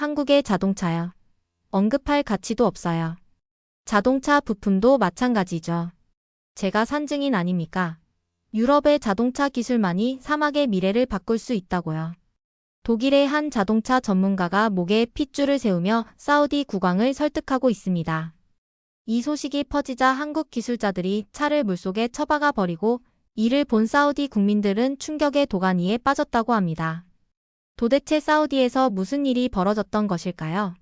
한국의 자동차요. 언급할 가치도 없어요. 자동차 부품도 마찬가지죠. 제가 산 증인 아닙니까? 유럽의 자동차 기술만이 사막의 미래를 바꿀 수 있다고요. 독일의 한 자동차 전문가가 목에 핏줄을 세우며 사우디 국왕을 설득하고 있습니다. 이 소식이 퍼지자 한국 기술자들이 차를 물속에 처박아 버리고 이를 본 사우디 국민들은 충격의 도가니에 빠졌다고 합니다. 도대체 사우디에서 무슨 일이 벌어졌던 것일까요?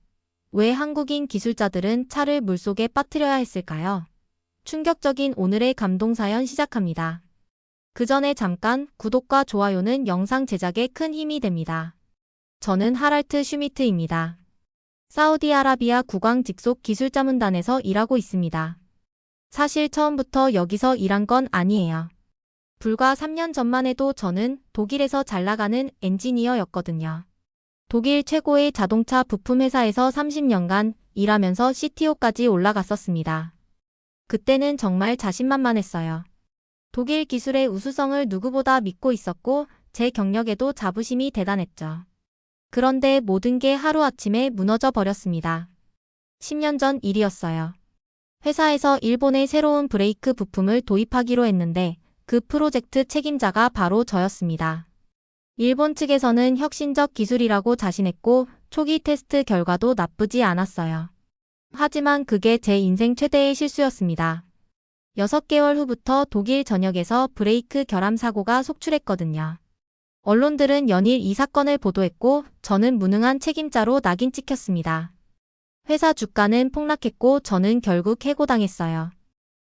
왜 한국인 기술자들은 차를 물속에 빠뜨려야 했을까요? 충격적인 오늘의 감동사연 시작합니다. 그 전에 잠깐 구독과 좋아요는 영상 제작에 큰 힘이 됩니다. 저는 하랄트 슈미트입니다. 사우디아라비아 국왕 직속 기술자문단에서 일하고 있습니다. 사실 처음부터 여기서 일한 건 아니에요. 불과 3년 전만 해도 저는 독일에서 잘 나가는 엔지니어였거든요. 독일 최고의 자동차 부품 회사에서 30년간 일하면서 CTO까지 올라갔었습니다. 그때는 정말 자신만만했어요. 독일 기술의 우수성을 누구보다 믿고 있었고 제 경력에도 자부심이 대단했죠. 그런데 모든 게 하루아침에 무너져 버렸습니다. 10년 전 일이었어요. 회사에서 일본의 새로운 브레이크 부품을 도입하기로 했는데 그 프로젝트 책임자가 바로 저였습니다. 일본 측에서는 혁신적 기술이라고 자신했고 초기 테스트 결과도 나쁘지 않았어요. 하지만 그게 제 인생 최대의 실수였습니다. 6개월 후부터 독일 전역에서 브레이크 결함 사고가 속출했거든요. 언론들은 연일 이 사건을 보도했고 저는 무능한 책임자로 낙인 찍혔습니다. 회사 주가는 폭락했고 저는 결국 해고당했어요.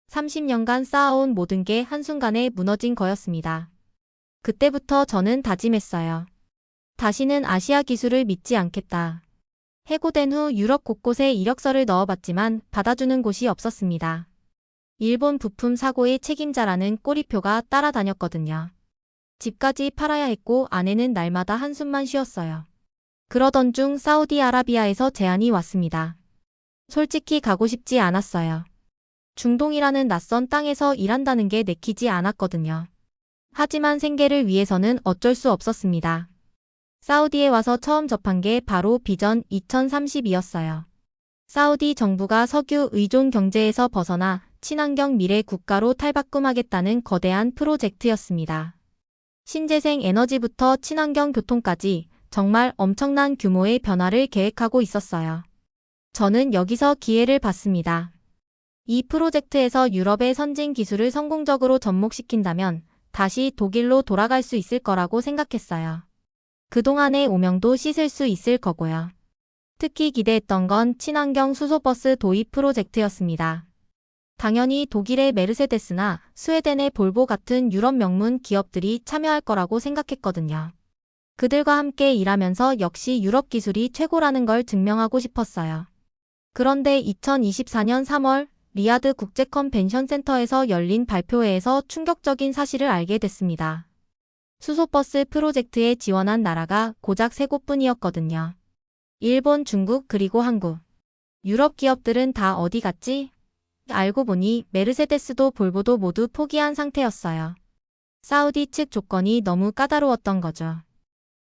30년간 쌓아온 모든 게 한순간에 무너진 거였습니다. 그때부터 저는 다짐했어요. 다시는 아시아 기술을 믿지 않겠다. 해고된 후 유럽 곳곳에 이력서를 넣어봤지만 받아주는 곳이 없었습니다. 일본 부품 사고의 책임자라는 꼬리표가 따라다녔거든요. 집까지 팔아야 했고 아내는 날마다 한숨만 쉬었어요. 그러던 중 사우디아라비아에서 제안이 왔습니다. 솔직히 가고 싶지 않았어요. 중동이라는 낯선 땅에서 일한다는 게 내키지 않았거든요. 하지만 생계를 위해서는 어쩔 수 없었습니다. 사우디에 와서 처음 접한 게 바로 비전 2030이었어요. 사우디 정부가 석유 의존 경제에서 벗어나 친환경 미래 국가로 탈바꿈하겠다는 거대한 프로젝트였습니다. 신재생 에너지부터 친환경 교통까지 정말 엄청난 규모의 변화를 계획하고 있었어요. 저는 여기서 기회를 봤습니다. 이 프로젝트에서 유럽의 선진 기술을 성공적으로 접목시킨다면 다시 독일로 돌아갈 수 있을 거라고 생각했어요. 그동안의 오명도 씻을 수 있을 거고요. 특히 기대했던 건 친환경 수소버스 도입 프로젝트였습니다. 당연히 독일의 메르세데스나 스웨덴의 볼보 같은 유럽 명문 기업들이 참여할 거라고 생각했거든요. 그들과 함께 일하면서 역시 유럽 기술이 최고라는 걸 증명하고 싶었어요. 그런데 2024년 3월 리야드 국제 컨벤션 센터에서 열린 발표회에서 충격적인 사실을 알게 됐습니다. 수소버스 프로젝트에 지원한 나라가 고작 3곳뿐이었거든요. 일본, 중국, 그리고 한국. 유럽 기업들은 다 어디 갔지? 알고 보니 메르세데스도 볼보도 모두 포기한 상태였어요. 사우디 측 조건이 너무 까다로웠던 거죠.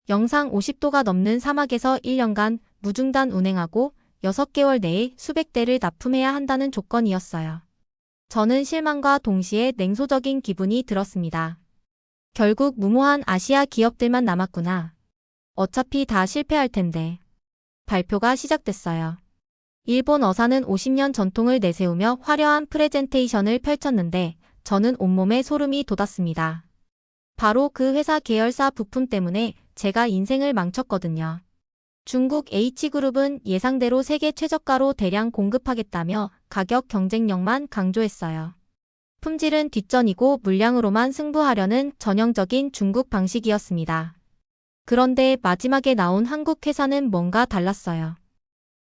영상 50도가 넘는 사막에서 1년간 무중단 운행하고 6개월 내에 수백 대를 납품해야 한다는 조건이었어요. 저는 실망과 동시에 냉소적인 기분이 들었습니다. 결국 무모한 아시아 기업들만 남았구나. 어차피 다 실패할 텐데. 발표가 시작됐어요. 일본 어사는 50년 전통을 내세우며 화려한 프레젠테이션을 펼쳤는데 저는 온몸에 소름이 돋았습니다. 바로 그 회사 계열사 부품 때문에 제가 인생을 망쳤거든요. 중국 H그룹은 예상대로 세계 최저가로 대량 공급하겠다며 가격 경쟁력만 강조했어요. 품질은 뒷전이고 물량으로만 승부하려는 전형적인 중국 방식이었습니다. 그런데 마지막에 나온 한국 회사는 뭔가 달랐어요.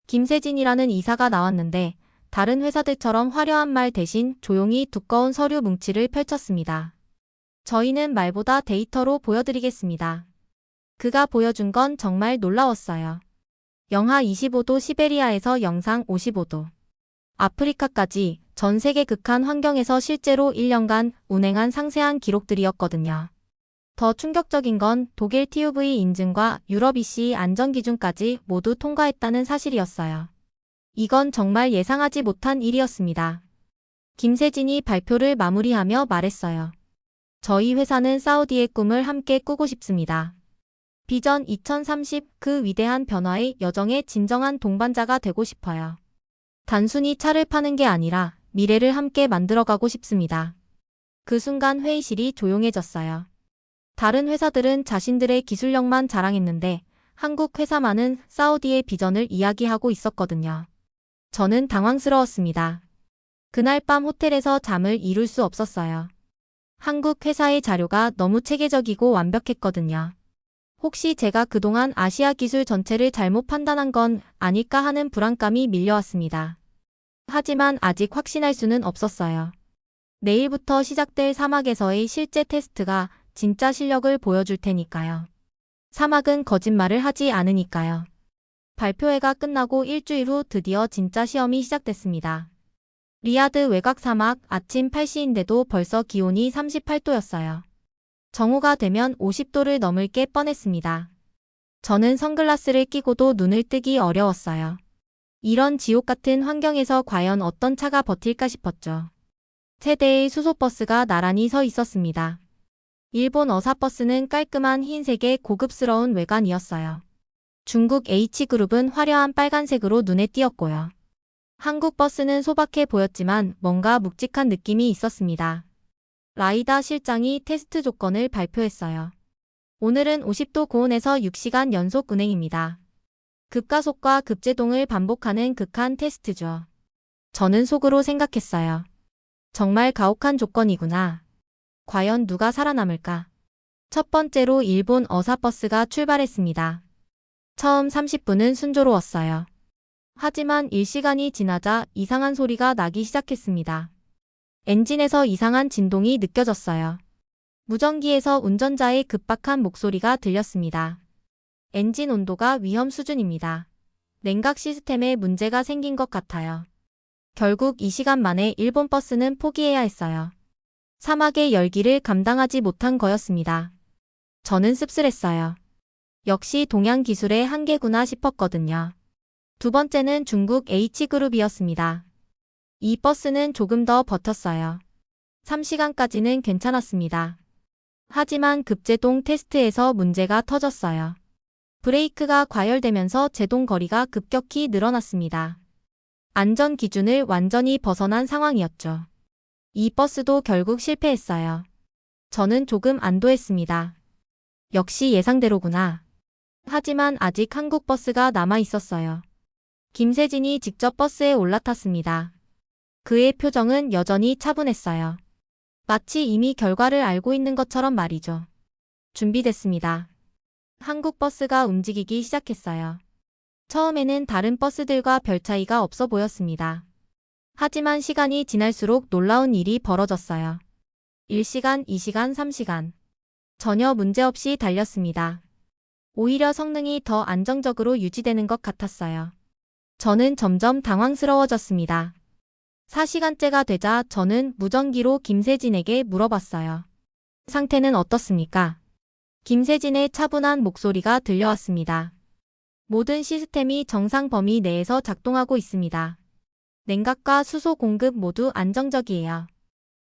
김세진이라는 이사가 나왔는데 다른 회사들처럼 화려한 말 대신 조용히 두꺼운 서류 뭉치를 펼쳤습니다. 저희는 말보다 데이터로 보여드리겠습니다. 그가 보여준 건 정말 놀라웠어요. 영하 25도 시베리아에서 영상 55도. 아프리카까지 전 세계 극한 환경에서 실제로 1년간 운행한 상세한 기록들이었거든요. 더 충격적인 건 독일 TÜV 인증과 유럽 EC 안전기준까지 모두 통과했다는 사실이었어요. 이건 정말 예상하지 못한 일이었습니다. 김세진이 발표를 마무리하며 말했어요. 저희 회사는 사우디의 꿈을 함께 꾸고 싶습니다. 비전 2030 그 위대한 변화의 여정의 진정한 동반자가 되고 싶어요. 단순히 차를 파는 게 아니라 미래를 함께 만들어가고 싶습니다. 그 순간 회의실이 조용해졌어요. 다른 회사들은 자신들의 기술력만 자랑했는데 한국 회사만은 사우디의 비전을 이야기하고 있었거든요. 저는 당황스러웠습니다. 그날 밤 호텔에서 잠을 이룰 수 없었어요. 한국 회사의 자료가 너무 체계적이고 완벽했거든요. 혹시 제가 그동안 아시아 기술 전체를 잘못 판단한 건 아닐까 하는 불안감이 밀려왔습니다. 하지만 아직 확신할 수는 없었어요. 내일부터 시작될 사막에서의 실제 테스트가 진짜 실력을 보여줄 테니까요. 사막은 거짓말을 하지 않으니까요. 발표회가 끝나고 일주일 후 드디어 진짜 시험이 시작됐습니다. 리야드 외곽 사막 아침 8시인데도 벌써 기온이 38도였어요. 정오가 되면 50도를 넘을 게 뻔했습니다. 저는 선글라스를 끼고도 눈을 뜨기 어려웠어요. 이런 지옥 같은 환경에서 과연 어떤 차가 버틸까 싶었죠. 세 대의 수소버스가 나란히 서 있었습니다. 일본 어사버스는 깔끔한 흰색의 고급스러운 외관이었어요. 중국 H그룹은 화려한 빨간색으로 눈에 띄었고요. 한국 버스는 소박해 보였지만 뭔가 묵직한 느낌이 있었습니다. 라이다 실장이 테스트 조건을 발표했어요. 오늘은 50도 고온에서 6시간 연속 운행입니다. 급가속과 급제동을 반복하는 극한 테스트죠. 저는 속으로 생각했어요. 정말 가혹한 조건이구나. 과연 누가 살아남을까? 첫 번째로 일본 어사버스가 출발했습니다. 처음 30분은 순조로웠어요. 하지만 1시간이 지나자 이상한 소리가 나기 시작했습니다. 엔진에서 이상한 진동이 느껴졌어요. 무전기에서 운전자의 급박한 목소리가 들렸습니다. 엔진 온도가 위험 수준입니다. 냉각 시스템에 문제가 생긴 것 같아요. 결국 2시간 만에 일본 버스는 포기해야 했어요. 사막의 열기를 감당하지 못한 거였습니다. 저는 씁쓸했어요. 역시 동양 기술의 한계구나 싶었거든요. 두 번째는 중국 H그룹이었습니다. 이 버스는 조금 더 버텼어요. 3시간까지는 괜찮았습니다. 하지만 급제동 테스트에서 문제가 터졌어요. 브레이크가 과열되면서 제동 거리가 급격히 늘어났습니다. 안전 기준을 완전히 벗어난 상황이었죠. 이 버스도 결국 실패했어요. 저는 조금 안도했습니다. 역시 예상대로구나. 하지만 아직 한국 버스가 남아 있었어요. 김세진이 직접 버스에 올라탔습니다. 그의 표정은 여전히 차분했어요. 마치 이미 결과를 알고 있는 것처럼 말이죠. 준비됐습니다. 한국 버스가 움직이기 시작했어요. 처음에는 다른 버스들과 별 차이가 없어 보였습니다. 하지만 시간이 지날수록 놀라운 일이 벌어졌어요. 1시간, 2시간, 3시간. 전혀 문제없이 달렸습니다. 오히려 성능이 더 안정적으로 유지되는 것 같았어요. 저는 점점 당황스러워졌습니다. 4시간째가 되자 저는 무전기로 김세진에게 물어봤어요. 상태는 어떻습니까? 김세진의 차분한 목소리가 들려왔습니다. 모든 시스템이 정상 범위 내에서 작동하고 있습니다. 냉각과 수소 공급 모두 안정적이에요.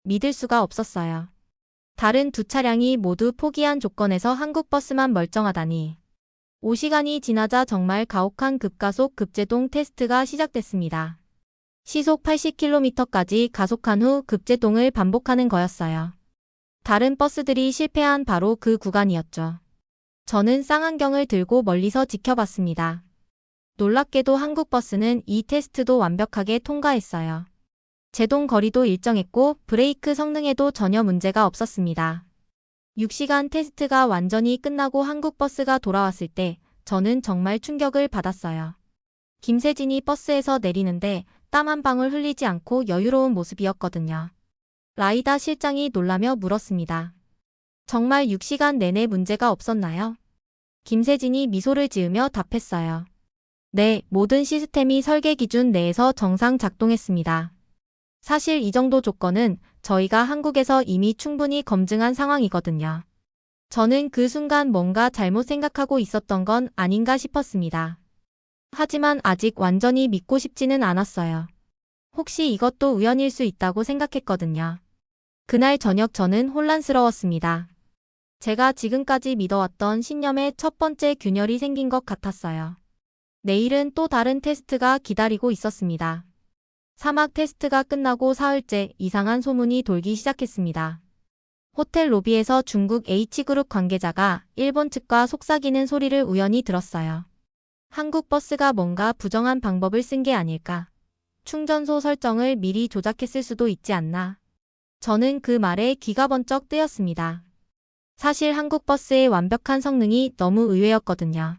믿을 수가 없었어요. 다른 두 차량이 모두 포기한 조건에서 한국 버스만 멀쩡하다니. 5시간이 지나자 정말 가혹한 급가속 급제동 테스트가 시작됐습니다. 시속 80km까지 가속한 후 급제동을 반복하는 거였어요. 다른 버스들이 실패한 바로 그 구간이었죠. 저는 쌍안경을 들고 멀리서 지켜봤습니다. 놀랍게도 한국 버스는 이 테스트도 완벽하게 통과했어요. 제동 거리도 일정했고 브레이크 성능에도 전혀 문제가 없었습니다. 6시간 테스트가 완전히 끝나고 한국 버스가 돌아왔을 때 저는 정말 충격을 받았어요. 김세진이 버스에서 내리는데 땀 한 방울 흘리지 않고 여유로운 모습이었거든요. 라이다 실장이 놀라며 물었습니다. 정말 6시간 내내 문제가 없었나요? 김세진이 미소를 지으며 답했어요. 네, 모든 시스템이 설계 기준 내에서 정상 작동했습니다. 사실 이 정도 조건은 저희가 한국에서 이미 충분히 검증한 상황이거든요. 저는 그 순간 뭔가 잘못 생각하고 있었던 건 아닌가 싶었습니다. 하지만 아직 완전히 믿고 싶지는 않았어요. 혹시 이것도 우연일 수 있다고 생각했거든요. 그날 저녁 저는 혼란스러웠습니다. 제가 지금까지 믿어왔던 신념의 첫 번째 균열이 생긴 것 같았어요. 내일은 또 다른 테스트가 기다리고 있었습니다. 사막 테스트가 끝나고 사흘째 이상한 소문이 돌기 시작했습니다. 호텔 로비에서 중국 H그룹 관계자가 일본 측과 속삭이는 소리를 우연히 들었어요. 한국 버스가 뭔가 부정한 방법을 쓴 게 아닐까. 충전소 설정을 미리 조작했을 수도 있지 않나. 저는 그 말에 귀가 번쩍 뜨였습니다. 사실 한국 버스의 완벽한 성능이 너무 의외였거든요.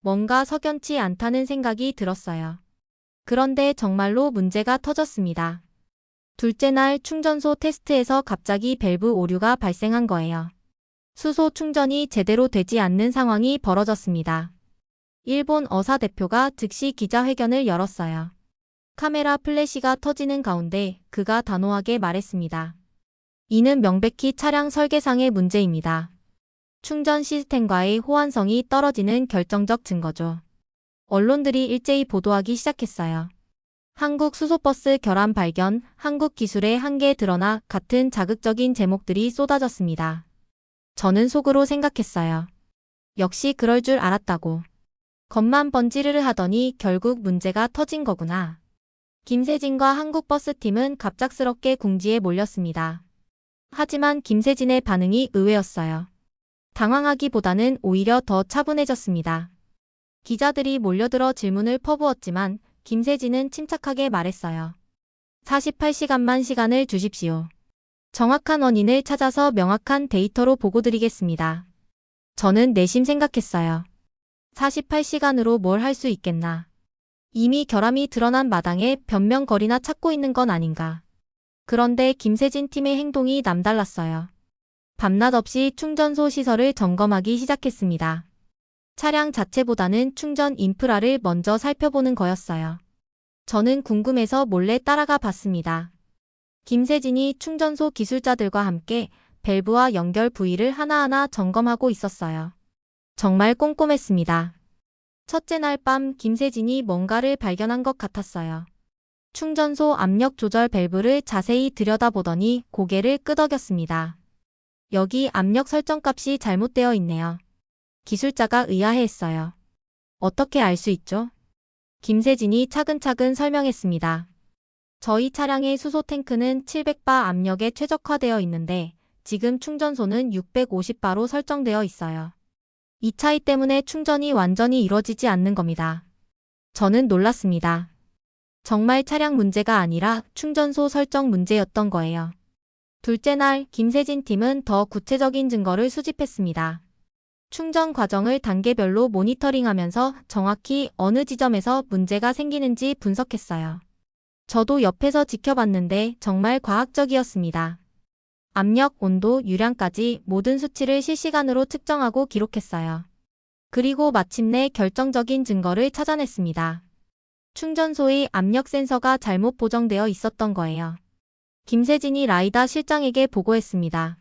뭔가 석연치 않다는 생각이 들었어요. 그런데 정말로 문제가 터졌습니다. 둘째 날 충전소 테스트에서 갑자기 밸브 오류가 발생한 거예요. 수소 충전이 제대로 되지 않는 상황이 벌어졌습니다. 일본 어사 대표가 즉시 기자회견을 열었어요. 카메라 플래시가 터지는 가운데 그가 단호하게 말했습니다. 이는 명백히 차량 설계상의 문제입니다. 충전 시스템과의 호환성이 떨어지는 결정적 증거죠. 언론들이 일제히 보도하기 시작했어요. 한국 수소버스 결함 발견, 한국 기술의 한계 드러나 같은 자극적인 제목들이 쏟아졌습니다. 저는 속으로 생각했어요. 역시 그럴 줄 알았다고. 겉만 번지르르 하더니 결국 문제가 터진 거구나. 김세진과 한국버스팀은 갑작스럽게 궁지에 몰렸습니다. 하지만 김세진의 반응이 의외였어요. 당황하기보다는 오히려 더 차분해졌습니다. 기자들이 몰려들어 질문을 퍼부었지만 김세진은 침착하게 말했어요. 48시간만 시간을 주십시오. 정확한 원인을 찾아서 명확한 데이터로 보고드리겠습니다. 저는 내심 생각했어요. 48시간으로 뭘 할 수 있겠나. 이미 결함이 드러난 마당에 변명거리나 찾고 있는 건 아닌가. 그런데 김세진 팀의 행동이 남달랐어요. 밤낮 없이 충전소 시설을 점검하기 시작했습니다. 차량 자체보다는 충전 인프라를 먼저 살펴보는 거였어요. 저는 궁금해서 몰래 따라가 봤습니다. 김세진이 충전소 기술자들과 함께 밸브와 연결 부위를 하나하나 점검하고 있었어요. 정말 꼼꼼했습니다. 첫째 날 밤 김세진이 뭔가를 발견한 것 같았어요. 충전소 압력 조절 밸브를 자세히 들여다보더니 고개를 끄덕였습니다. 여기 압력 설정 값이 잘못되어 있네요. 기술자가 의아해했어요. 어떻게 알 수 있죠? 김세진이 차근차근 설명했습니다. 저희 차량의 수소 탱크는 700바 압력에 최적화되어 있는데 지금 충전소는 650바로 설정되어 있어요. 이 차이 때문에 충전이 완전히 이루어지지 않는 겁니다. 저는 놀랐습니다. 정말 차량 문제가 아니라 충전소 설정 문제였던 거예요. 둘째 날 김세진 팀은 더 구체적인 증거를 수집했습니다. 충전 과정을 단계별로 모니터링하면서 정확히 어느 지점에서 문제가 생기는지 분석했어요. 저도 옆에서 지켜봤는데 정말 과학적이었습니다. 압력, 온도, 유량까지 모든 수치를 실시간으로 측정하고 기록했어요. 그리고 마침내 결정적인 증거를 찾아냈습니다. 충전소의 압력 센서가 잘못 보정되어 있었던 거예요. 김세진이 라이다 실장에게 보고했습니다.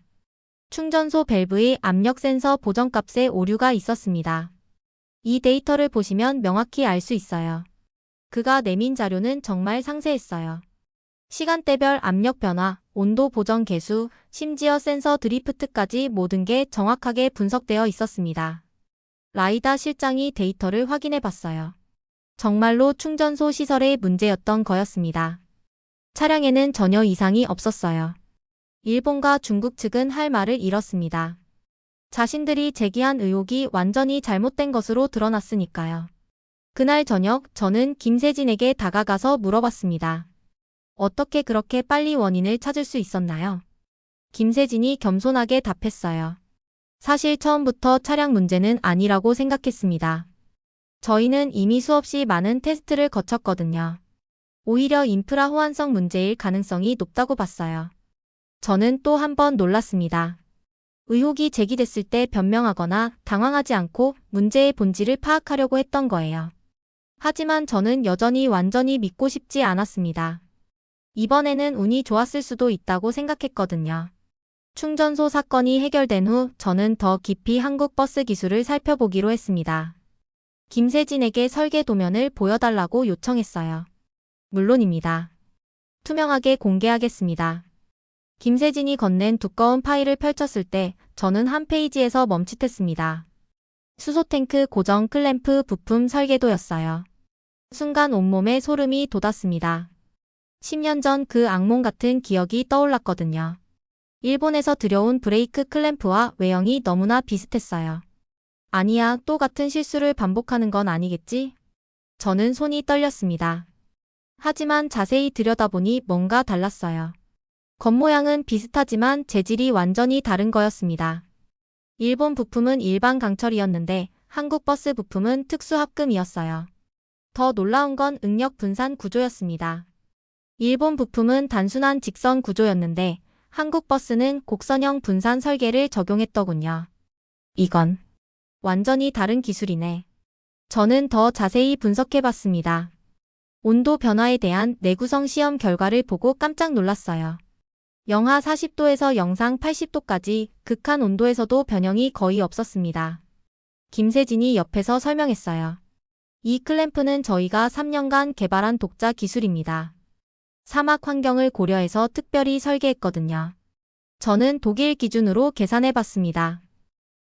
충전소 밸브의 압력 센서 보정값에 오류가 있었습니다. 이 데이터를 보시면 명확히 알 수 있어요. 그가 내민 자료는 정말 상세했어요. 시간대별 압력 변화, 온도 보정 개수, 심지어 센서 드리프트까지 모든 게 정확하게 분석되어 있었습니다. 라이다 실장이 데이터를 확인해 봤어요. 정말로 충전소 시설의 문제였던 거였습니다. 차량에는 전혀 이상이 없었어요. 일본과 중국 측은 할 말을 잃었습니다. 자신들이 제기한 의혹이 완전히 잘못된 것으로 드러났으니까요. 그날 저녁 저는 김세진에게 다가가서 물어봤습니다. 어떻게 그렇게 빨리 원인을 찾을 수 있었나요? 김세진이 겸손하게 답했어요. 사실 처음부터 차량 문제는 아니라고 생각했습니다. 저희는 이미 수없이 많은 테스트를 거쳤거든요. 오히려 인프라 호환성 문제일 가능성이 높다고 봤어요. 저는 또 한 번 놀랐습니다. 의혹이 제기됐을 때 변명하거나 당황하지 않고 문제의 본질을 파악하려고 했던 거예요. 하지만 저는 여전히 완전히 믿고 싶지 않았습니다. 이번에는 운이 좋았을 수도 있다고 생각했거든요. 충전소 사건이 해결된 후 저는 더 깊이 한국 버스 기술을 살펴보기로 했습니다. 김세진에게 설계 도면을 보여달라고 요청했어요. 물론입니다. 투명하게 공개하겠습니다. 김세진이 건넨 두꺼운 파일을 펼쳤을 때 저는 한 페이지에서 멈칫했습니다. 수소탱크 고정 클램프 부품 설계도였어요. 순간 온몸에 소름이 돋았습니다. 10년 전 그 악몽 같은 기억이 떠올랐거든요. 일본에서 들여온 브레이크 클램프와 외형이 너무나 비슷했어요. 아니야, 또 같은 실수를 반복하는 건 아니겠지? 저는 손이 떨렸습니다. 하지만 자세히 들여다보니 뭔가 달랐어요. 겉모양은 비슷하지만 재질이 완전히 다른 거였습니다. 일본 부품은 일반 강철이었는데 한국 버스 부품은 특수 합금이었어요. 더 놀라운 건 응력 분산 구조였습니다. 일본 부품은 단순한 직선 구조였는데 한국 버스는 곡선형 분산 설계를 적용했더군요. 이건 완전히 다른 기술이네. 저는 더 자세히 분석해봤습니다. 온도 변화에 대한 내구성 시험 결과를 보고 깜짝 놀랐어요. 영하 40도에서 영상 80도까지 극한 온도에서도 변형이 거의 없었습니다. 김세진이 옆에서 설명했어요. 이 클램프는 저희가 3년간 개발한 독자 기술입니다. 사막 환경을 고려해서 특별히 설계했거든요. 저는 독일 기준으로 계산해봤습니다.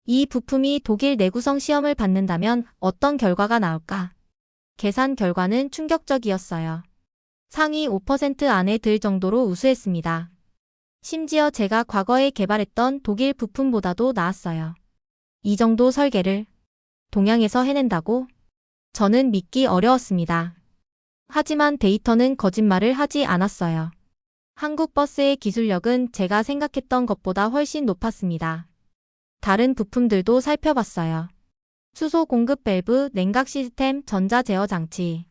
이 부품이 독일 내구성 시험을 받는다면 어떤 결과가 나올까? 계산 결과는 충격적이었어요. 상위 5% 안에 들 정도로 우수했습니다. 심지어 제가 과거에 개발했던 독일 부품보다도 나았어요. 이 정도 설계를 동양에서 해낸다고? 저는 믿기 어려웠습니다. 하지만 데이터는 거짓말을 하지 않았어요. 한국 버스의 기술력은 제가 생각했던 것보다 훨씬 높았습니다. 다른 부품들도 살펴봤어요. 수소 공급 밸브, 냉각 시스템, 전자 제어 장치.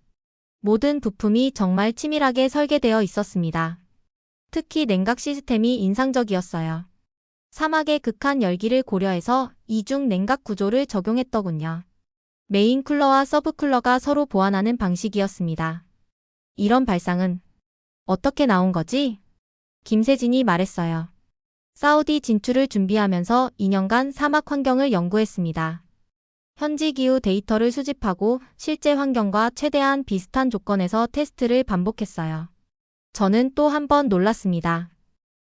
모든 부품이 정말 치밀하게 설계되어 있었습니다. 특히 냉각 시스템이 인상적이었어요. 사막의 극한 열기를 고려해서 이중 냉각 구조를 적용했더군요. 메인 쿨러와 서브 쿨러가 서로 보완하는 방식이었습니다. 이런 발상은 어떻게 나온 거지? 김세진이 말했어요. 사우디 진출을 준비하면서 2년간 사막 환경을 연구했습니다. 현지 기후 데이터를 수집하고 실제 환경과 최대한 비슷한 조건에서 테스트를 반복했어요. 저는 또 한 번 놀랐습니다.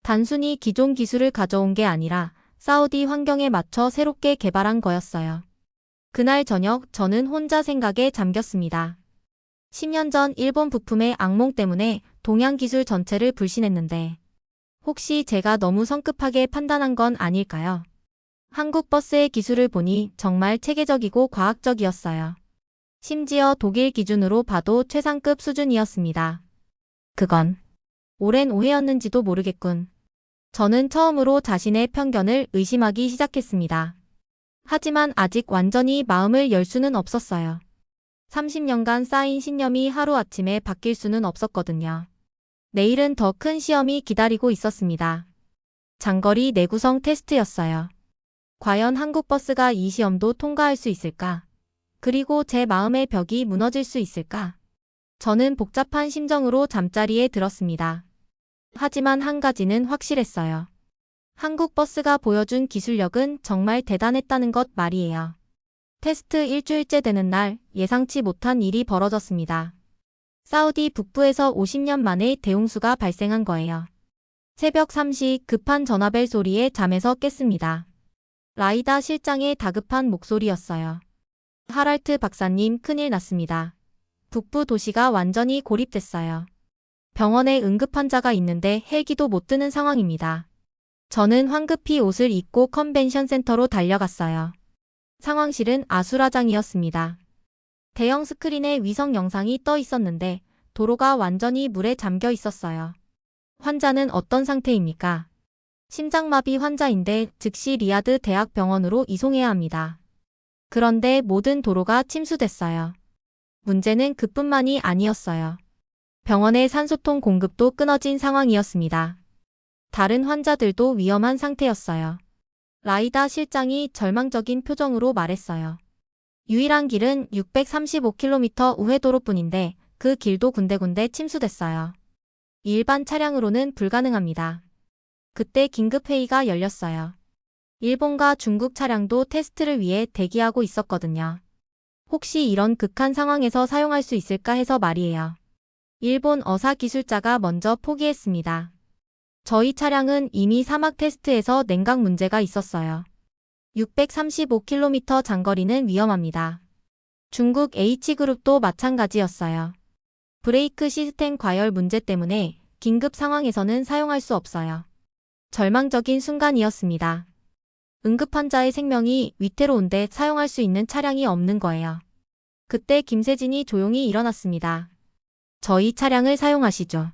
단순히 기존 기술을 가져온 게 아니라 사우디 환경에 맞춰 새롭게 개발한 거였어요. 그날 저녁 저는 혼자 생각에 잠겼습니다. 10년 전 일본 부품의 악몽 때문에 동양 기술 전체를 불신했는데 혹시 제가 너무 성급하게 판단한 건 아닐까요? 한국 버스의 기술을 보니 정말 체계적이고 과학적이었어요. 심지어 독일 기준으로 봐도 최상급 수준이었습니다. 그건 오랜 오해였는지도 모르겠군. 저는 처음으로 자신의 편견을 의심하기 시작했습니다. 하지만 아직 완전히 마음을 열 수는 없었어요. 30년간 쌓인 신념이 하루아침에 바뀔 수는 없었거든요. 내일은 더 큰 시험이 기다리고 있었습니다. 장거리 내구성 테스트였어요. 과연 한국 버스가 이 시험도 통과할 수 있을까? 그리고 제 마음의 벽이 무너질 수 있을까? 저는 복잡한 심정으로 잠자리에 들었습니다. 하지만 한 가지는 확실했어요. 한국 버스가 보여준 기술력은 정말 대단했다는 것 말이에요. 테스트 일주일째 되는 날 예상치 못한 일이 벌어졌습니다. 사우디 북부에서 50년 만에 대홍수가 발생한 거예요. 새벽 3시 급한 전화벨 소리에 잠에서 깼습니다. 라이다 실장의 다급한 목소리였어요. 하랄트 박사님, 큰일 났습니다. 북부 도시가 완전히 고립됐어요. 병원에 응급 환자가 있는데 헬기도 못 뜨는 상황입니다. 저는 황급히 옷을 입고 컨벤션 센터로 달려갔어요. 상황실은 아수라장이었습니다. 대형 스크린에 위성 영상이 떠 있었는데 도로가 완전히 물에 잠겨 있었어요. 환자는 어떤 상태입니까? 심장마비 환자인데 즉시 리야드 대학병원으로 이송해야 합니다. 그런데 모든 도로가 침수됐어요. 문제는 그뿐만이 아니었어요. 병원의 산소통 공급도 끊어진 상황이었습니다. 다른 환자들도 위험한 상태였어요. 라이다 실장이 절망적인 표정으로 말했어요. 유일한 길은 635km 우회도로뿐인데 그 길도 군데군데 침수됐어요. 일반 차량으로는 불가능합니다. 그때 긴급회의가 열렸어요. 일본과 중국 차량도 테스트를 위해 대기하고 있었거든요. 혹시 이런 극한 상황에서 사용할 수 있을까 해서 말이에요. 일본 어사 기술자가 먼저 포기했습니다. 저희 차량은 이미 사막 테스트에서 냉각 문제가 있었어요. 635km 장거리는 위험합니다. 중국 H그룹도 마찬가지였어요. 브레이크 시스템 과열 문제 때문에 긴급 상황에서는 사용할 수 없어요. 절망적인 순간이었습니다. 응급 환자의 생명이 위태로운데 사용할 수 있는 차량이 없는 거예요. 그때 김세진이 조용히 일어났습니다. 저희 차량을 사용하시죠.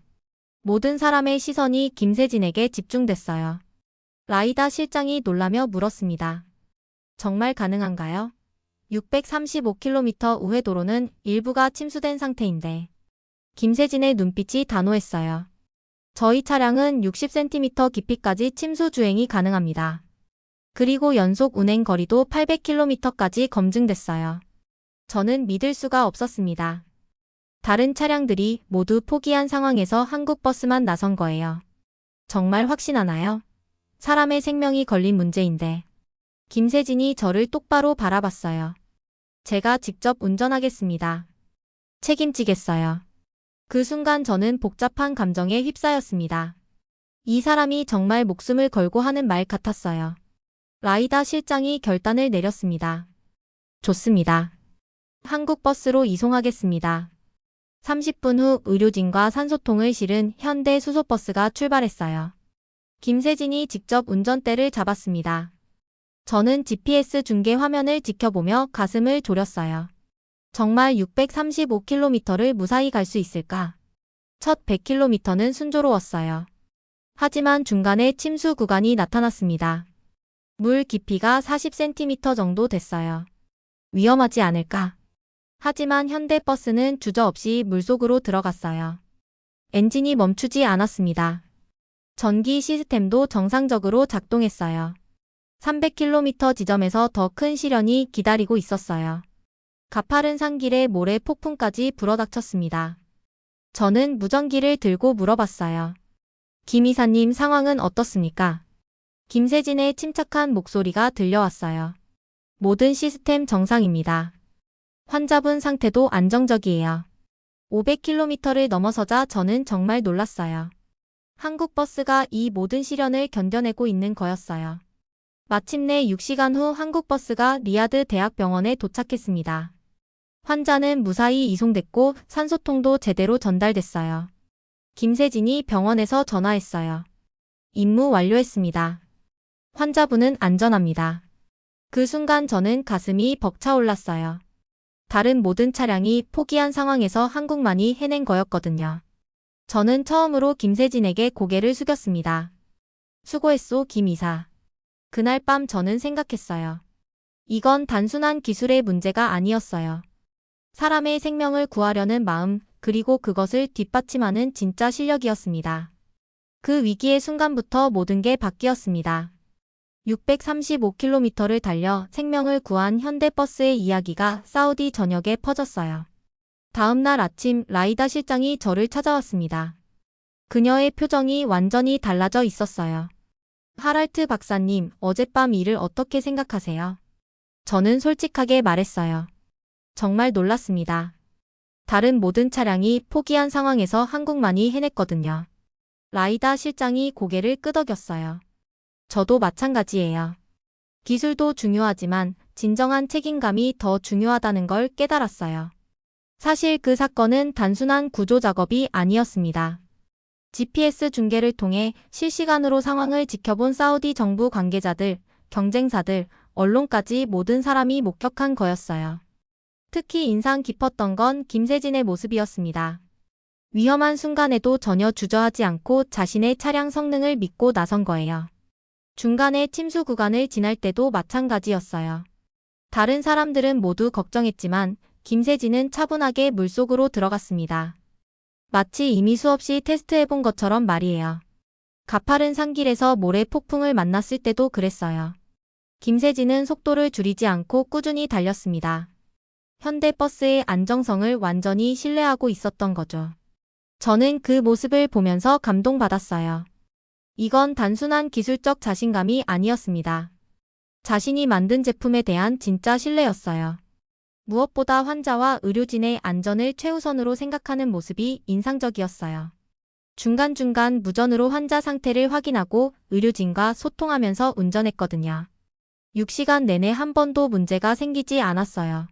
모든 사람의 시선이 김세진에게 집중됐어요. 라이다 실장이 놀라며 물었습니다. 정말 가능한가요? 635km 우회 도로는 일부가 침수된 상태인데. 김세진의 눈빛이 단호했어요. 저희 차량은 60cm 깊이까지 침수 주행이 가능합니다. 그리고 연속 운행 거리도 800km까지 검증됐어요. 저는 믿을 수가 없었습니다. 다른 차량들이 모두 포기한 상황에서 한국버스만 나선 거예요. 정말 확신하나요? 사람의 생명이 걸린 문제인데. 김세진이 저를 똑바로 바라봤어요. 제가 직접 운전하겠습니다. 책임지겠어요. 그 순간 저는 복잡한 감정에 휩싸였습니다. 이 사람이 정말 목숨을 걸고 하는 말 같았어요. 라이다 실장이 결단을 내렸습니다. 좋습니다. 한국버스로 이송하겠습니다. 30분 후 의료진과 산소통을 실은 현대 수소버스가 출발했어요. 김세진이 직접 운전대를 잡았습니다. 저는 GPS 중계 화면을 지켜보며 가슴을 졸였어요. 정말 635km를 무사히 갈 수 있을까? 첫 100km는 순조로웠어요. 하지만 중간에 침수 구간이 나타났습니다. 물 깊이가 40cm 정도 됐어요. 위험하지 않을까? 하지만 현대버스는 주저없이 물속으로 들어갔어요. 엔진이 멈추지 않았습니다. 전기 시스템도 정상적으로 작동했어요. 300km 지점에서 더 큰 시련이 기다리고 있었어요. 가파른 산길에 모래 폭풍까지 불어닥쳤습니다. 저는 무전기를 들고 물어봤어요. 김 이사님 상황은 어떻습니까? 김세진의 침착한 목소리가 들려왔어요. 모든 시스템 정상입니다. 환자분 상태도 안정적이에요. 500km를 넘어서자 저는 정말 놀랐어요. 한국버스가 이 모든 시련을 견뎌내고 있는 거였어요. 마침내 6시간 후 한국버스가 리야드 대학병원에 도착했습니다. 환자는 무사히 이송됐고 산소통도 제대로 전달됐어요. 김세진이 병원에서 전화했어요. 임무 완료했습니다. 환자분은 안전합니다. 그 순간 저는 가슴이 벅차올랐어요. 다른 모든 차량이 포기한 상황에서 한국만이 해낸 거였거든요. 저는 처음으로 김세진에게 고개를 숙였습니다. 수고했소, 김 이사. 그날 밤 저는 생각했어요. 이건 단순한 기술의 문제가 아니었어요. 사람의 생명을 구하려는 마음, 그리고 그것을 뒷받침하는 진짜 실력이었습니다. 그 위기의 순간부터 모든 게 바뀌었습니다. 635km를 달려 생명을 구한 현대버스의 이야기가 사우디 전역에 퍼졌어요. 다음 날 아침 라이다 실장이 저를 찾아왔습니다. 그녀의 표정이 완전히 달라져 있었어요. 하랄트 박사님, 어젯밤 일을 어떻게 생각하세요? 저는 솔직하게 말했어요. 정말 놀랐습니다. 다른 모든 차량이 포기한 상황에서 한국만이 해냈거든요. 라이다 실장이 고개를 끄덕였어요. 저도 마찬가지예요. 기술도 중요하지만 진정한 책임감이 더 중요하다는 걸 깨달았어요. 사실 그 사건은 단순한 구조 작업이 아니었습니다. GPS 중계를 통해 실시간으로 상황을 지켜본 사우디 정부 관계자들, 경쟁사들, 언론까지 모든 사람이 목격한 거였어요. 특히 인상 깊었던 건 김세진의 모습이었습니다. 위험한 순간에도 전혀 주저하지 않고 자신의 차량 성능을 믿고 나선 거예요. 중간에 침수 구간을 지날 때도 마찬가지였어요. 다른 사람들은 모두 걱정했지만 김세진은 차분하게 물속으로 들어갔습니다. 마치 이미 수없이 테스트해본 것처럼 말이에요. 가파른 산길에서 모래 폭풍을 만났을 때도 그랬어요. 김세진은 속도를 줄이지 않고 꾸준히 달렸습니다. 현대버스의 안정성을 완전히 신뢰하고 있었던 거죠. 저는 그 모습을 보면서 감동받았어요. 이건 단순한 기술적 자신감이 아니었습니다. 자신이 만든 제품에 대한 진짜 신뢰였어요. 무엇보다 환자와 의료진의 안전을 최우선으로 생각하는 모습이 인상적이었어요. 중간중간 무전으로 환자 상태를 확인하고 의료진과 소통하면서 운전했거든요. 6시간 내내 한 번도 문제가 생기지 않았어요.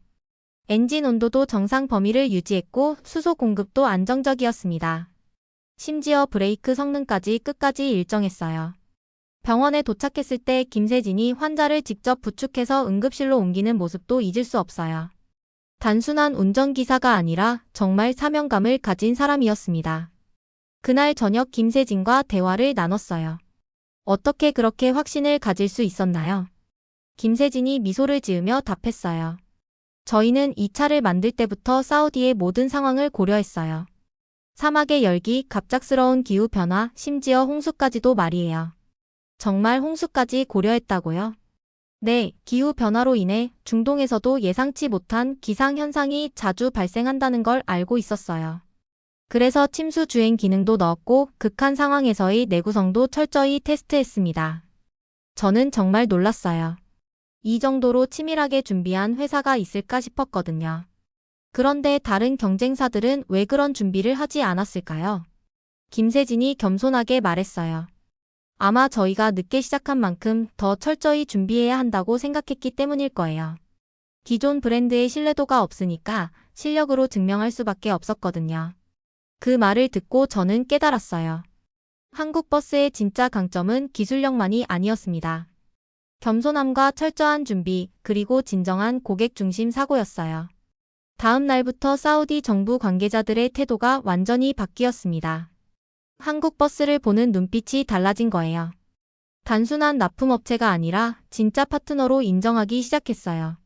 엔진 온도도 정상 범위를 유지했고 수소 공급도 안정적이었습니다. 심지어 브레이크 성능까지 끝까지 일정했어요. 병원에 도착했을 때 김세진이 환자를 직접 부축해서 응급실로 옮기는 모습도 잊을 수 없어요. 단순한 운전기사가 아니라 정말 사명감을 가진 사람이었습니다. 그날 저녁 김세진과 대화를 나눴어요. 어떻게 그렇게 확신을 가질 수 있었나요? 김세진이 미소를 지으며 답했어요. 저희는 이 차를 만들 때부터 사우디의 모든 상황을 고려했어요. 사막의 열기, 갑작스러운 기후 변화, 심지어 홍수까지도 말이에요. 정말 홍수까지 고려했다고요? 네, 기후 변화로 인해 중동에서도 예상치 못한 기상 현상이 자주 발생한다는 걸 알고 있었어요. 그래서 침수 주행 기능도 넣었고 극한 상황에서의 내구성도 철저히 테스트했습니다. 저는 정말 놀랐어요. 이 정도로 치밀하게 준비한 회사가 있을까 싶었거든요. 그런데 다른 경쟁사들은 왜 그런 준비를 하지 않았을까요? 김세진이 겸손하게 말했어요. 아마 저희가 늦게 시작한 만큼 더 철저히 준비해야 한다고 생각했기 때문일 거예요. 기존 브랜드의 신뢰도가 없으니까 실력으로 증명할 수밖에 없었거든요. 그 말을 듣고 저는 깨달았어요. 한국 버스의 진짜 강점은 기술력만이 아니었습니다. 겸손함과 철저한 준비, 그리고 진정한 고객 중심 사고였어요. 다음 날부터 사우디 정부 관계자들의 태도가 완전히 바뀌었습니다. 한국 버스를 보는 눈빛이 달라진 거예요. 단순한 납품업체가 아니라 진짜 파트너로 인정하기 시작했어요.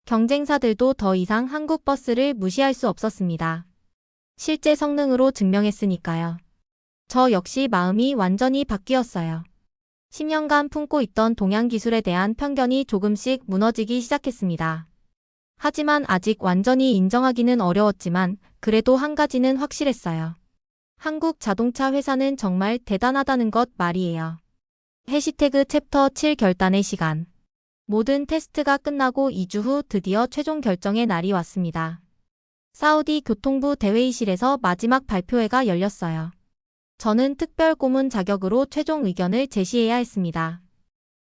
경쟁사들도 더 이상 한국 버스를 무시할 수 없었습니다. 실제 성능으로 증명했으니까요. 저 역시 마음이 완전히 바뀌었어요. 10년간 품고 있던 동양 기술에 대한 편견이 조금씩 무너지기 시작했습니다. 하지만 아직 완전히 인정하기는 어려웠지만 그래도 한 가지는 확실했어요. 한국 자동차 회사는 정말 대단하다는 것 말이에요. 해시태그 챕터 7 결단의 시간. 모든 테스트가 끝나고 2주 후 드디어 최종 결정의 날이 왔습니다. 사우디 교통부 대회의실에서 마지막 발표회가 열렸어요. 저는 특별 고문 자격으로 최종 의견을 제시해야 했습니다.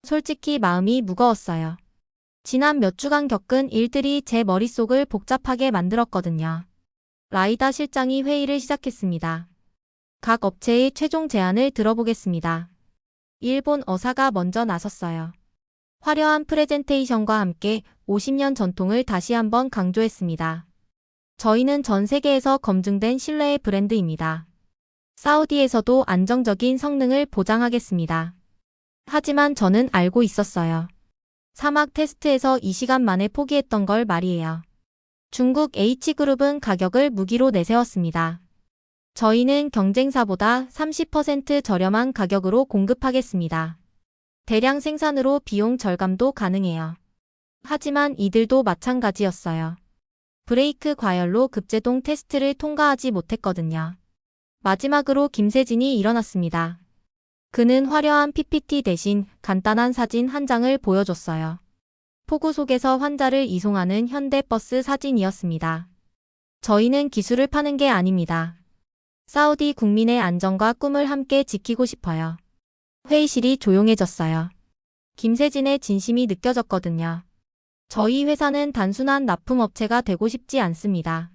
솔직히 마음이 무거웠어요. 지난 몇 주간 겪은 일들이 제 머릿속을 복잡하게 만들었거든요. 라이다 실장이 회의를 시작했습니다. 각 업체의 최종 제안을 들어보겠습니다. 일본 어사가 먼저 나섰어요. 화려한 프레젠테이션과 함께 50년 전통을 다시 한번 강조했습니다. 저희는 전 세계에서 검증된 신뢰의 브랜드입니다. 사우디에서도 안정적인 성능을 보장하겠습니다. 하지만 저는 알고 있었어요. 사막 테스트에서 2시간 만에 포기했던 걸 말이에요. 중국 H그룹은 가격을 무기로 내세웠습니다. 저희는 경쟁사보다 30% 저렴한 가격으로 공급하겠습니다. 대량 생산으로 비용 절감도 가능해요. 하지만 이들도 마찬가지였어요. 브레이크 과열로 급제동 테스트를 통과하지 못했거든요. 마지막으로 김세진이 일어났습니다. 그는 화려한 PPT 대신 간단한 사진 한 장을 보여줬어요. 폭우 속에서 환자를 이송하는 현대버스 사진이었습니다. 저희는 기술을 파는 게 아닙니다. 사우디 국민의 안전과 꿈을 함께 지키고 싶어요. 회의실이 조용해졌어요. 김세진의 진심이 느껴졌거든요. 저희 회사는 단순한 납품업체가 되고 싶지 않습니다.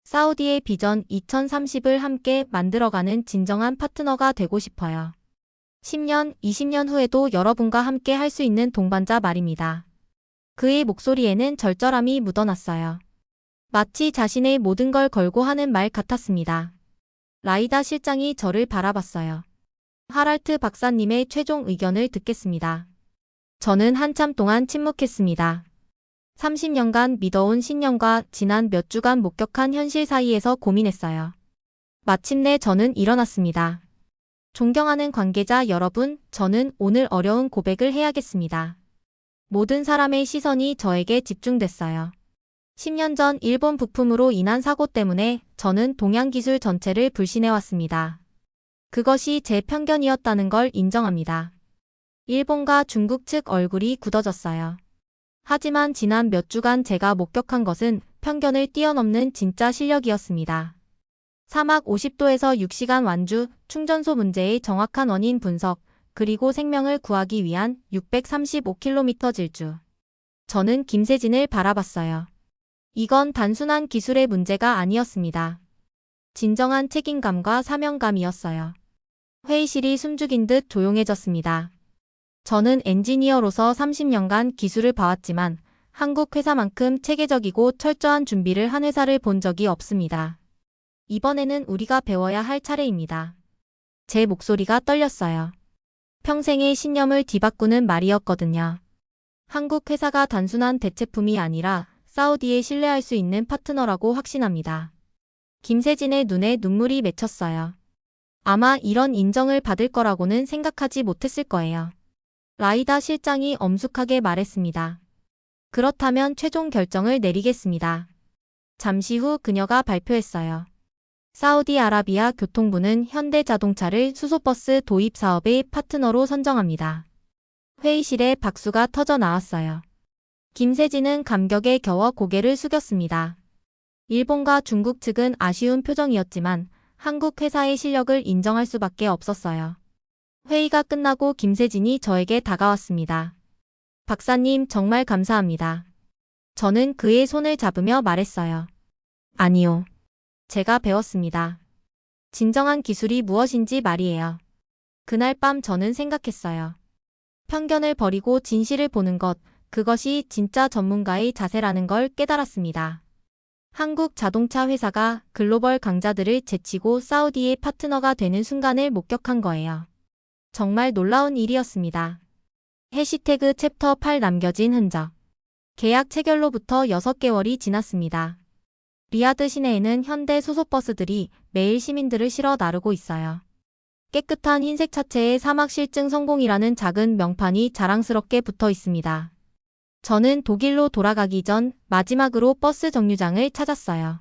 사우디의 비전 2030을 함께 만들어가는 진정한 파트너가 되고 싶어요. 10년, 20년 후에도 여러분과 함께 할 수 있는 동반자 말입니다. 그의 목소리에는 절절함이 묻어났어요. 마치 자신의 모든 걸 걸고 하는 말 같았습니다. 라이다 실장이 저를 바라봤어요. 하랄트 박사님의 최종 의견을 듣겠습니다. 저는 한참 동안 침묵했습니다. 30년간 믿어온 신념과 지난 몇 주간 목격한 현실 사이에서 고민했어요. 마침내 저는 일어났습니다. 존경하는 관계자 여러분, 저는 오늘 어려운 고백을 해야겠습니다. 모든 사람의 시선이 저에게 집중됐어요. 10년 전 일본 부품으로 인한 사고 때문에 저는 동양 기술 전체를 불신해왔습니다. 그것이 제 편견이었다는 걸 인정합니다. 일본과 중국 측 얼굴이 굳어졌어요. 하지만 지난 몇 주간 제가 목격한 것은 편견을 뛰어넘는 진짜 실력이었습니다. 사막 50도에서 6시간 완주, 충전소 문제의 정확한 원인 분석, 그리고 생명을 구하기 위한 635km 질주. 저는 김세진을 바라봤어요. 이건 단순한 기술의 문제가 아니었습니다. 진정한 책임감과 사명감이었어요. 회의실이 숨죽인 듯 조용해졌습니다. 저는 엔지니어로서 30년간 기술을 봐왔지만 한국 회사만큼 체계적이고 철저한 준비를 한 회사를 본 적이 없습니다. 이번에는 우리가 배워야 할 차례입니다. 제 목소리가 떨렸어요. 평생의 신념을 뒤바꾸는 말이었거든요. 한국 회사가 단순한 대체품이 아니라 사우디에 신뢰할 수 있는 파트너라고 확신합니다. 김세진의 눈에 눈물이 맺혔어요. 아마 이런 인정을 받을 거라고는 생각하지 못했을 거예요. 라이다 실장이 엄숙하게 말했습니다. 그렇다면 최종 결정을 내리겠습니다. 잠시 후 그녀가 발표했어요. 사우디아라비아 교통부는 현대자동차를 수소버스 도입 사업의 파트너로 선정합니다. 회의실에 박수가 터져 나왔어요. 김세진은 감격에 겨워 고개를 숙였습니다. 일본과 중국 측은 아쉬운 표정이었지만 한국 회사의 실력을 인정할 수밖에 없었어요. 회의가 끝나고 김세진이 저에게 다가왔습니다. 박사님 정말 감사합니다. 저는 그의 손을 잡으며 말했어요. 아니요. 제가 배웠습니다. 진정한 기술이 무엇인지 말이에요. 그날 밤 저는 생각했어요. 편견을 버리고 진실을 보는 것, 그것이 진짜 전문가의 자세라는 걸 깨달았습니다. 한국 자동차 회사가 글로벌 강자들을 제치고 사우디의 파트너가 되는 순간을 목격한 거예요. 정말 놀라운 일이었습니다. 해시태그 챕터 8 남겨진 흔적. 계약 체결로부터 6개월이 지났습니다. 리야드 시내에는 현대 수소버스들이 매일 시민들을 실어 나르고 있어요. 깨끗한 흰색 차체에 사막 실증 성공이라는 작은 명판이 자랑스럽게 붙어 있습니다. 저는 독일로 돌아가기 전 마지막으로 버스 정류장을 찾았어요.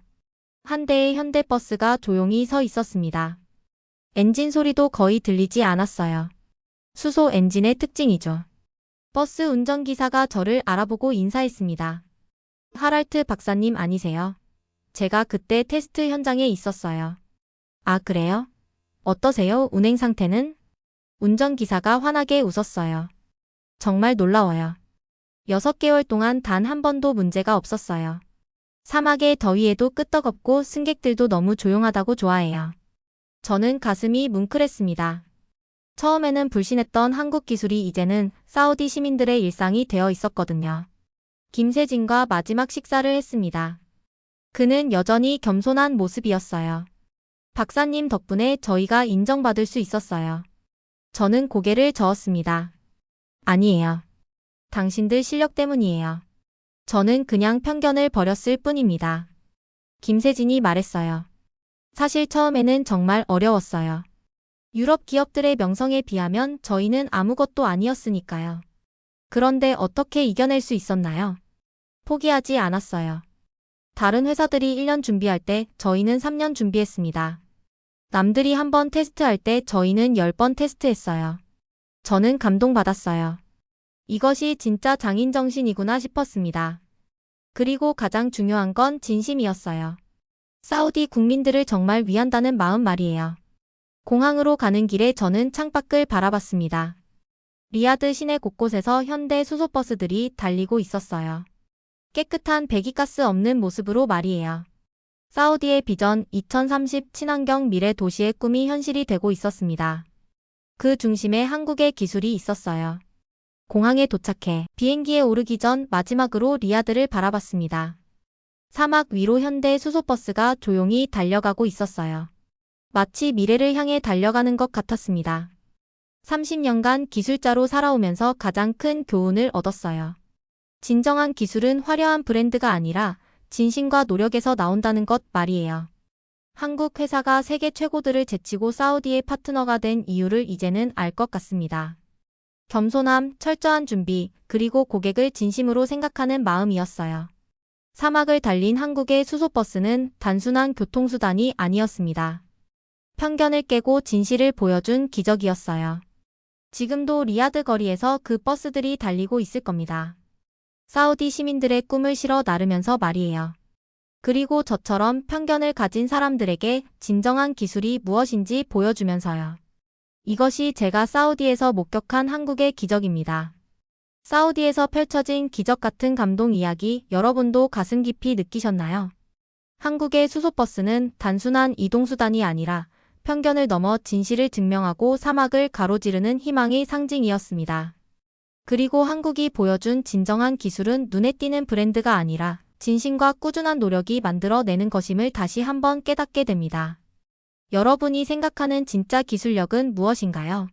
한 대의 현대버스가 조용히 서 있었습니다. 엔진 소리도 거의 들리지 않았어요. 수소 엔진의 특징이죠. 버스 운전기사가 저를 알아보고 인사했습니다. 하랄트 박사님 아니세요? 제가 그때 테스트 현장에 있었어요. 아, 그래요? 어떠세요? 운행 상태는? 운전기사가 환하게 웃었어요. 정말 놀라워요. 6개월 동안 단 한 번도 문제가 없었어요. 사막의 더위에도 끄떡없고 승객들도 너무 조용하다고 좋아해요. 저는 가슴이 뭉클했습니다. 처음에는 불신했던 한국 기술이 이제는 사우디 시민들의 일상이 되어 있었거든요. 김세진과 마지막 식사를 했습니다. 그는 여전히 겸손한 모습이었어요. 박사님 덕분에 저희가 인정받을 수 있었어요. 저는 고개를 저었습니다. 아니에요. 당신들 실력 때문이에요. 저는 그냥 편견을 버렸을 뿐입니다. 김세진이 말했어요. 사실 처음에는 정말 어려웠어요. 유럽 기업들의 명성에 비하면 저희는 아무것도 아니었으니까요. 그런데 어떻게 이겨낼 수 있었나요? 포기하지 않았어요. 다른 회사들이 1년 준비할 때 저희는 3년 준비했습니다. 남들이 한 번 테스트할 때 저희는 10번 테스트했어요. 저는 감동받았어요. 이것이 진짜 장인 정신이구나 싶었습니다. 그리고 가장 중요한 건 진심이었어요. 사우디 국민들을 정말 위한다는 마음 말이에요. 공항으로 가는 길에 저는 창밖을 바라봤습니다. 리야드 시내 곳곳에서 현대 수소버스들이 달리고 있었어요. 깨끗한 배기가스 없는 모습으로 말이에요. 사우디의 비전 2030 친환경 미래 도시의 꿈이 현실이 되고 있었습니다. 그 중심에 한국의 기술이 있었어요. 공항에 도착해 비행기에 오르기 전 마지막으로 리야드를 바라봤습니다. 사막 위로 현대 수소버스가 조용히 달려가고 있었어요. 마치 미래를 향해 달려가는 것 같았습니다. 30년간 기술자로 살아오면서 가장 큰 교훈을 얻었어요. 진정한 기술은 화려한 브랜드가 아니라 진심과 노력에서 나온다는 것 말이에요. 한국 회사가 세계 최고들을 제치고 사우디의 파트너가 된 이유를 이제는 알 것 같습니다. 겸손함, 철저한 준비, 그리고 고객을 진심으로 생각하는 마음이었어요. 사막을 달린 한국의 수소버스는 단순한 교통수단이 아니었습니다. 편견을 깨고 진실을 보여준 기적이었어요. 지금도 리야드 거리에서 그 버스들이 달리고 있을 겁니다. 사우디 시민들의 꿈을 실어 나르면서 말이에요. 그리고 저처럼 편견을 가진 사람들에게 진정한 기술이 무엇인지 보여주면서요. 이것이 제가 사우디에서 목격한 한국의 기적입니다. 사우디에서 펼쳐진 기적 같은 감동 이야기 여러분도 가슴 깊이 느끼셨나요? 한국의 수소버스는 단순한 이동수단이 아니라 편견을 넘어 진실을 증명하고 사막을 가로지르는 희망의 상징이었습니다. 그리고 한국이 보여준 진정한 기술은 눈에 띄는 브랜드가 아니라 진심과 꾸준한 노력이 만들어내는 것임을 다시 한번 깨닫게 됩니다. 여러분이 생각하는 진짜 기술력은 무엇인가요?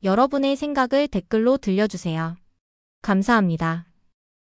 여러분의 생각을 댓글로 들려주세요. 감사합니다.